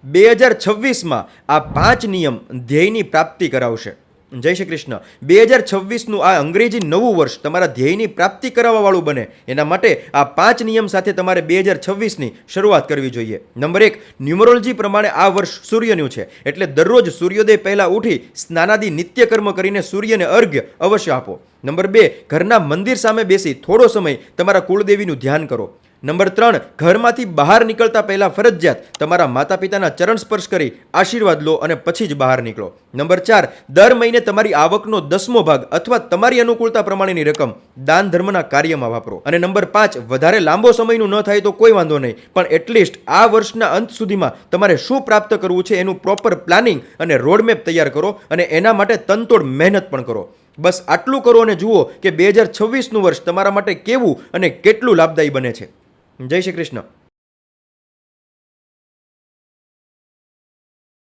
2026માં આ 5 નિયમ ધ્યેયની પ્રાપ્તિ કરાવશે. જય શ્રી કૃષ્ણ. 2026નું આ અંગ્રેજી નવું વર્ષ તમારા ધ્યેયની પ્રાપ્તિ કરાવવાવાળું બને એના માટે આ 5 નિયમ સાથે તમારે 2026ની શરૂઆત કરવી જોઈએ. નંબર 1, ન્યુમરોલોજી પ્રમાણે આ વર્ષ સૂર્યનું છે, એટલે દરરોજ સૂર્યોદય પહેલાં ઉઠી સ્નાનાદિ નિત્યકર્મ કરીને સૂર્યને અર્ઘ્ય અવશ્ય આપો. નંબર 2, ઘરના મંદિર સામે બેસી થોડો સમય તમારા કુળદેવીનું ધ્યાન કરો. નંબર 3, ઘરમાંથી બહાર નીકળતા પહેલાં ફરજિયાત તમારા માતા પિતાના ચરણ સ્પર્શ કરી આશીર્વાદ લો અને પછી જ બહાર નીકળો. નંબર 4, દર મહિને તમારી આવકનો 10મો ભાગ અથવા તમારી અનુકૂળતા પ્રમાણેની રકમ દાન ધર્મના કાર્યમાં વાપરો. અને નંબર 5, વધારે લાંબો સમયનું ન થાય તો કોઈ વાંધો નહીં, પણ એટલીસ્ટ આ વર્ષના અંત સુધીમાં તમારે શું પ્રાપ્ત કરવું છે એનું પ્રોપર પ્લાનિંગ અને રોડમેપ તૈયાર કરો અને એના માટે તનતોડ મહેનત પણ કરો. બસ આટલું કરો અને જુઓ કે 2026નું વર્ષ તમારા માટે કેવું અને કેટલું લાભદાયી બને છે. જય શ્રી કૃષ્ણ.